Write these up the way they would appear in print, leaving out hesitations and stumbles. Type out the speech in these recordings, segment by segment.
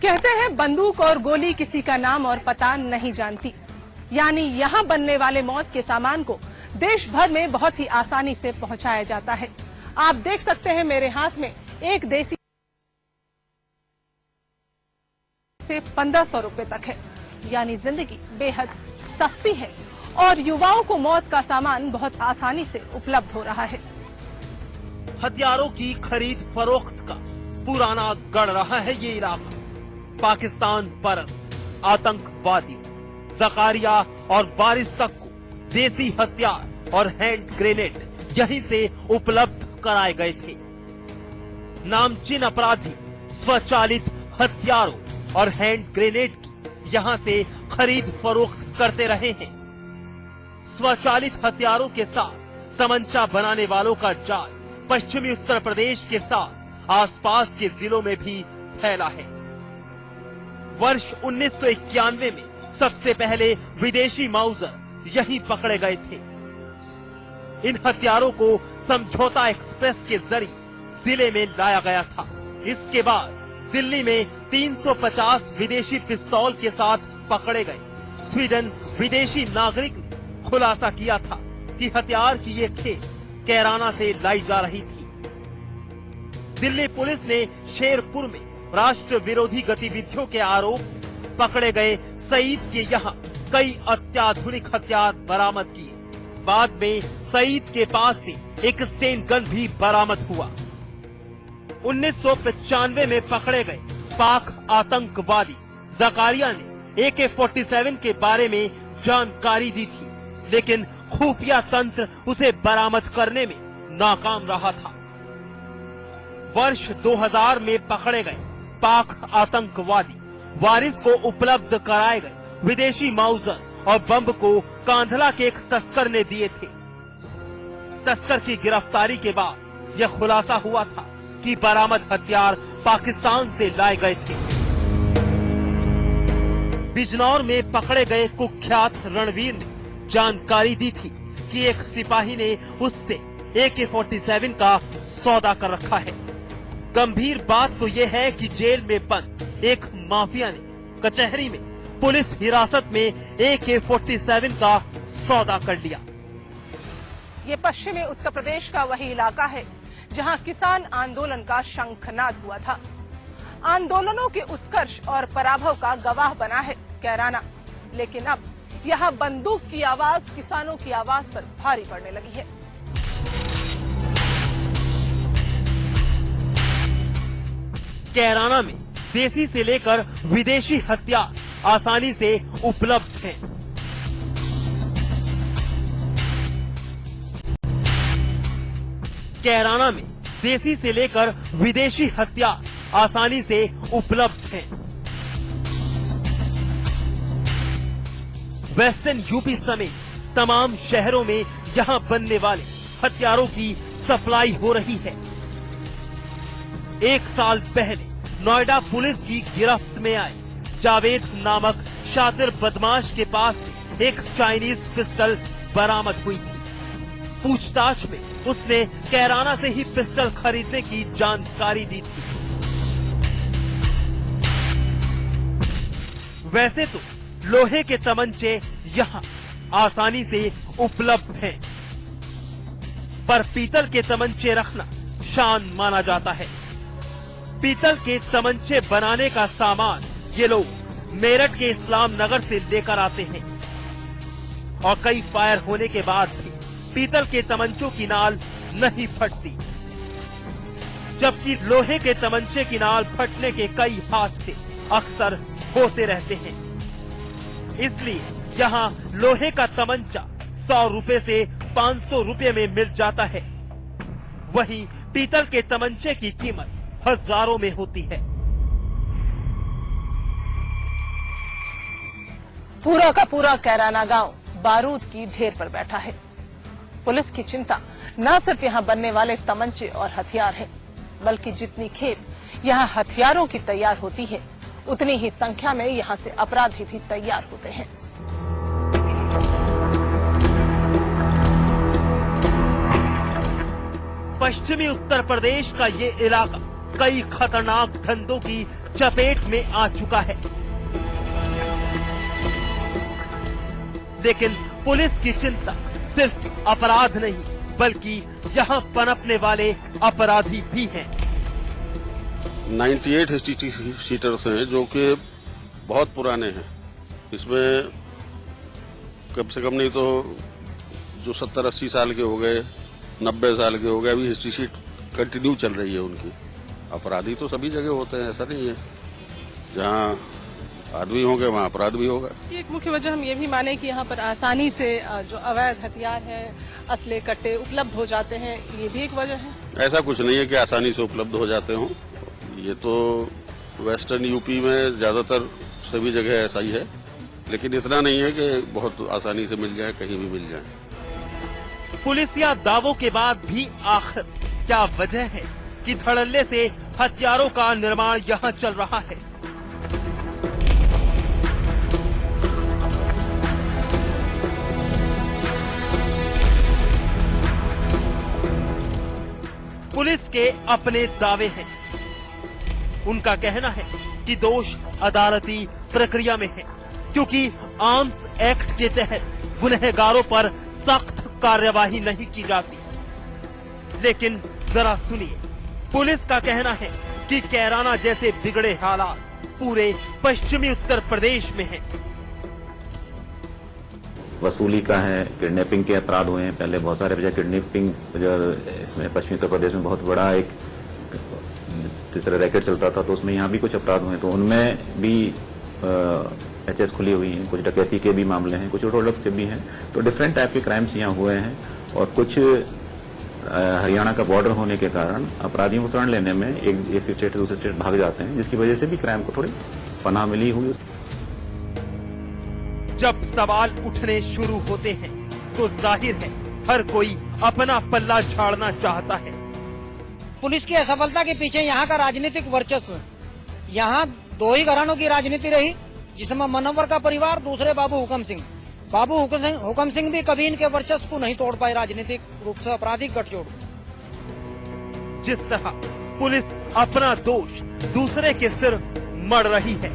कहते हैं बंदूक और गोली किसी का नाम और पता नहीं जानती, यानी यहाँ बनने वाले मौत के सामान को देश भर में बहुत ही आसानी से पहुंचाया जाता है। आप देख सकते हैं मेरे हाथ में एक देसी से 1500 रुपए तक है, यानी जिंदगी बेहद सस्ती है और युवाओं को मौत का सामान बहुत आसानी से उपलब्ध हो रहा है। हथियारों की खरीद फरोख्त का पुराना गढ़ रहा है ये इलाका। पाकिस्तान परस्त आतंकवादी जकारिया और वारिस तक को देसी हथियार और हैंड ग्रेनेड यहीं से उपलब्ध कराए गए थे। नामचीन अपराधी स्वचालित हथियारों और हैंड ग्रेनेड की यहां से खरीद फरोख्त करते रहे हैं। स्वचालित हथियारों के साथ तमंचा बनाने वालों का जाल पश्चिमी उत्तर प्रदेश के साथ आसपास के जिलों में भी फैला है। वर्ष 1991 में सबसे पहले विदेशी माउजर यहीं पकड़े गए थे। इन हथियारों को समझौता एक्सप्रेस के जरिए जिले में लाया गया था। इसके बाद दिल्ली में 350 विदेशी पिस्तौल के साथ पकड़े गए। स्वीडन विदेशी नागरिक ने खुलासा किया था कि हथियार की ये खेप कैराना से लाई जा रही थी। दिल्ली पुलिस ने शेरपुर में राष्ट्र विरोधी गतिविधियों के आरोप पकड़े गए सईद के यहाँ कई अत्याधुनिक हथियार बरामद किए। बाद में सईद के पास से एक स्टेन गन भी बरामद हुआ। 1995 में पकड़े गए पाक आतंकवादी जकारिया ने AK-47 के बारे में जानकारी दी थी, लेकिन खुफिया तंत्र उसे बरामद करने में नाकाम रहा था। वर्ष 2000 में पकड़े गए पाक आतंकवादी वारिस को उपलब्ध कराए गए विदेशी माउजर और बम को कांधला के एक तस्कर ने दिए थे। तस्कर की गिरफ्तारी के बाद यह खुलासा हुआ था कि बरामद हथियार पाकिस्तान से लाए गए थे। बिजनौर में पकड़े गए कुख्यात रणवीर ने जानकारी दी थी कि एक सिपाही ने उससे AK-47 का सौदा कर रखा है। गंभीर बात तो यह है कि जेल में बंद एक माफिया ने कचहरी में पुलिस हिरासत में AK-47 का सौदा कर लिया। ये पश्चिमी उत्तर प्रदेश का वही इलाका है जहां किसान आंदोलन का शंखनाद हुआ था। आंदोलनों के उत्कर्ष और पराभव का गवाह बना है कैराना, लेकिन अब यहां बंदूक की आवाज किसानों की आवाज पर भारी पड़ने लगी है। कैराना में देसी से लेकर विदेशी हथियार आसानी से उपलब्ध हैं। कैराना में देसी से लेकर विदेशी हथियार आसानी से उपलब्ध हैं। वेस्टर्न यूपी समेत तमाम शहरों में यहां बनने वाले हथियारों की सप्लाई हो रही है। एक साल पहले नोएडा पुलिस की गिरफ्त में आए जावेद नामक शातिर बदमाश के पास से एक चाइनीज पिस्टल बरामद हुई थी। पूछताछ में उसने कैराना से ही पिस्टल खरीदने की जानकारी दी थी। वैसे तो लोहे के तमंचे यहाँ आसानी से उपलब्ध हैं, पर पीतल के तमंचे रखना शान माना जाता है। पीतल के तमंचे बनाने का सामान ये लोग मेरठ के इस्लाम नगर से लेकर आते हैं और कई फायर होने के बाद भी पीतल के तमंचों की नाल नहीं फटती, जबकि लोहे के तमंचे की नाल फटने के कई हादसे अक्सर होते रहते हैं। इसलिए यहाँ लोहे का तमंचा 100 रुपए से 500 रुपए में मिल जाता है, वहीं पीतल के तमंचे की कीमत हजारों में होती है। पूरा का पूरा कैराना गांव बारूद की ढेर पर बैठा है। पुलिस की चिंता न सिर्फ यहां बनने वाले तमंचे और हथियार है, बल्कि जितनी खेप यहां हथियारों की तैयार होती है, उतनी ही संख्या में यहां से अपराधी भी तैयार होते हैं। पश्चिमी उत्तर प्रदेश का ये इलाका कई खतरनाक धंधों की चपेट में आ चुका है। लेकिन पुलिस की चिंता सिर्फ अपराध नहीं, बल्कि यहाँ पनपने वाले अपराधी भी हैं। 98 हिस्ट्री शीटर्स हैं जो कि बहुत पुराने हैं। इसमें कम से कम नहीं तो जो 70-80 साल के हो गए, 90 साल के हो गए, अभी हिस्ट्री शीट कंटिन्यू चल रही है उनकी। अपराधी तो सभी जगह होते हैं, ऐसा नहीं है। जहाँ आदमी होंगे वहाँ अपराध भी होगा। एक मुख्य वजह हम ये भी माने कि यहाँ पर आसानी से जो अवैध हथियार है, असले कट्टे उपलब्ध हो जाते हैं, ये भी एक वजह है। ऐसा कुछ नहीं है कि आसानी से उपलब्ध हो जाते हों। ये तो वेस्टर्न यूपी में ज्यादातर सभी जगह ऐसा ही है, लेकिन इतना नहीं है कि बहुत आसानी से मिल जाए, कहीं भी मिल जाए। पुलिसिया दावों के बाद भी आखिर क्या वजह है कि धड़ल्ले से हथियारों का निर्माण यहाँ चल रहा है? पुलिस के अपने दावे हैं। उनका कहना है कि दोष अदालती प्रक्रिया में है, क्योंकि आर्म्स एक्ट के तहत गुनहगारों पर सख्त कार्यवाही नहीं की जाती। लेकिन जरा सुनिए, पुलिस का कहना है कि कैराना जैसे बिगड़े हालात पूरे पश्चिमी उत्तर प्रदेश में हैं। वसूली का है, किडनैपिंग के अपराध हुए हैं। पहले बहुत सारे वजह किडनैपिंग इसमें पश्चिमी उत्तर प्रदेश में बहुत बड़ा एक जिस तरह रैकेट चलता था, तो उसमें यहाँ भी कुछ अपराध हुए, तो उनमें भी एचएस खुली हुई हैं। कुछ डकैती के भी मामले हैं, कुछ उठोलप के भी हैं। तो डिफरेंट टाइप के क्राइम्स यहाँ हुए हैं और कुछ हरियाणा का बॉर्डर होने के कारण अपराधियों को शरण लेने में एक स्टेट से दूसरे स्टेट भाग जाते हैं, जिसकी वजह से भी क्राइम को थोड़ी पनाह मिली हुई। जब सवाल उठने शुरू होते हैं तो जाहिर है हर कोई अपना पल्ला झाड़ना चाहता है। पुलिस की असफलता के पीछे यहाँ का राजनीतिक वर्चस्व। यहाँ दो ही घरानों की राजनीति रही, जिसमें मनोवर का परिवार, दूसरे बाबू हुकम सिंह। बाबू हुकम सिंह भी कभी इनके वर्चस्व को नहीं तोड़ पाए राजनीतिक रूप से, आपराधिक गठजोड़। जिस तरह पुलिस अपना दोष दूसरे के सिर मढ़ रही है,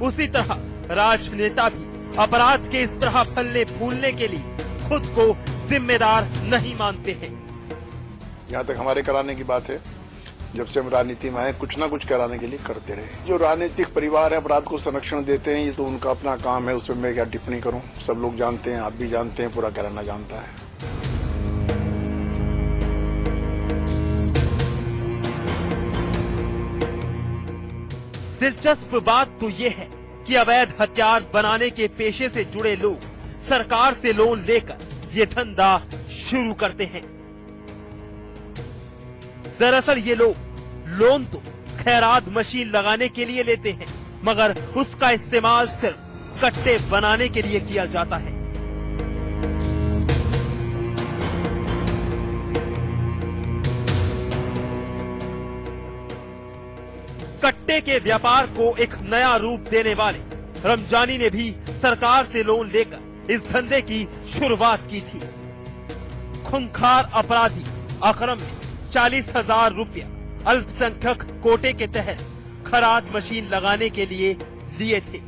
उसी तरह राजनेता भी अपराध के इस तरह फलने फूलने के लिए खुद को जिम्मेदार नहीं मानते हैं। यहाँ तक हमारे कराने की बात है, जब से हम राजनीति में आए कुछ ना कुछ कराने के लिए करते रहे। जो राजनीतिक परिवार है अपराध को संरक्षण देते हैं, ये तो उनका अपना काम है, उसमें मैं क्या टिप्पणी करूं। सब लोग जानते हैं, आप भी जानते हैं, पूरा कराना जानता है। दिलचस्प बात तो ये है कि अवैध हथियार बनाने के पेशे से जुड़े लोग सरकार से लोन लेकर ये धंधा शुरू करते हैं। दरअसल ये लोग लोन तो खैरात मशीन लगाने के लिए लेते हैं, मगर उसका इस्तेमाल सिर्फ कट्टे बनाने के लिए किया जाता है। कट्टे के व्यापार को एक नया रूप देने वाले रमजानी ने भी सरकार से लोन लेकर इस धंधे की शुरुआत की थी। खूंखार अपराधी अकरम ने 40,000 रुपया अल्पसंख्यक कोटे के तहत खराद मशीन लगाने के लिए लिए थे,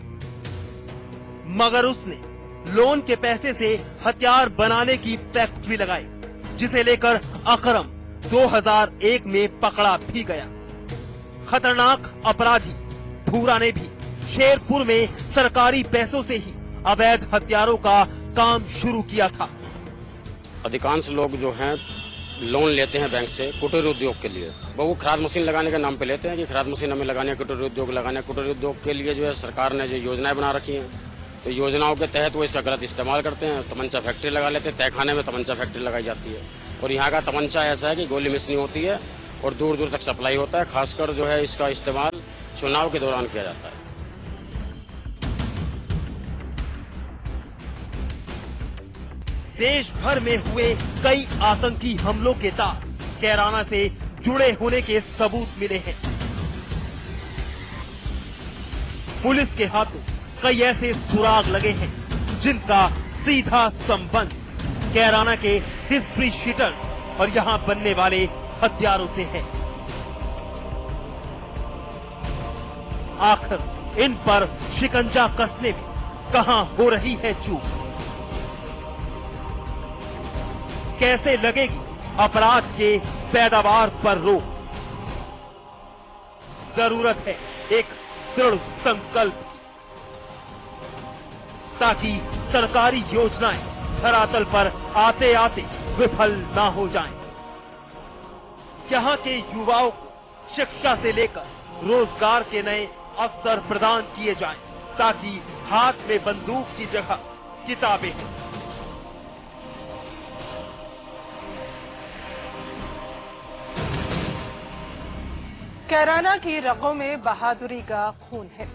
मगर उसने लोन के पैसे से हथियार बनाने की फैक्ट्री लगाई, जिसे लेकर अकरम 2001 में पकड़ा भी गया। खतरनाक अपराधी भूरा ने भी शेरपुर में सरकारी पैसों से ही अवैध हथियारों का काम शुरू किया था। अधिकांश लोग जो हैं लोन लेते हैं बैंक से कुटीर उद्योग के लिए। वो खराद मशीन लगाने के नाम पे लेते हैं कि खराद मशीन हमें लगानी है, कुटीर उद्योग लगाना है। कुटीर उद्योग के लिए जो है सरकार ने जो योजनाएं बना रखी हैं, तो योजनाओं के तहत वो इसका गलत इस्तेमाल करते हैं। तमंचा फैक्ट्री लगा लेते हैं, तहखाने में तमंचा फैक्ट्री लगाई जाती है। और यहाँ का तमंचा ऐसा है कि गोली मिसनी होती है और दूर दूर तक सप्लाई होता है। खासकर जो है इसका इस्तेमाल चुनाव के दौरान किया जाता है। देश भर में हुए कई आतंकी हमलों के तार कैराना से जुड़े होने के सबूत मिले हैं। पुलिस के हाथों कई ऐसे सुराग लगे हैं जिनका सीधा संबंध कैराना के हिस्ट्री शीटर्स और यहां बनने वाले हथियारों से है। आखिर इन पर शिकंजा कसने में कहां हो रही है चूक? कैसे लगेगी अपराध के पैदावार पर रोक? जरूरत है एक दृढ़ संकल्प की, ताकि सरकारी योजनाएं धरातल पर आते आते विफल ना हो जाएं। यहाँ के युवाओं को शिक्षा से लेकर रोजगार के नए अवसर प्रदान किए जाएं, ताकि हाथ में बंदूक की जगह किताबें हों। कैराना की रगों में बहादुरी का खून है।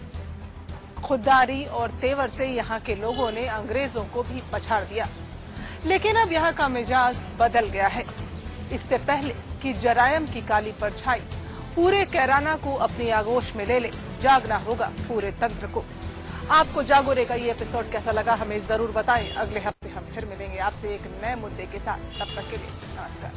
खुददारी और तेवर से यहाँ के लोगों ने अंग्रेजों को भी पछाड़ दिया, लेकिन अब यहाँ का मिजाज बदल गया है। इससे पहले कि जरायम की काली परछाई पूरे कैराना को अपनी आगोश में ले ले, जागना होगा पूरे तंत्र को। आपको जागोरे का ये एपिसोड कैसा लगा हमें जरूर बताएं। अगले हफ्ते हम फिर मिलेंगे आपसे एक नए मुद्दे के साथ। तब तक के लिए नमस्कार।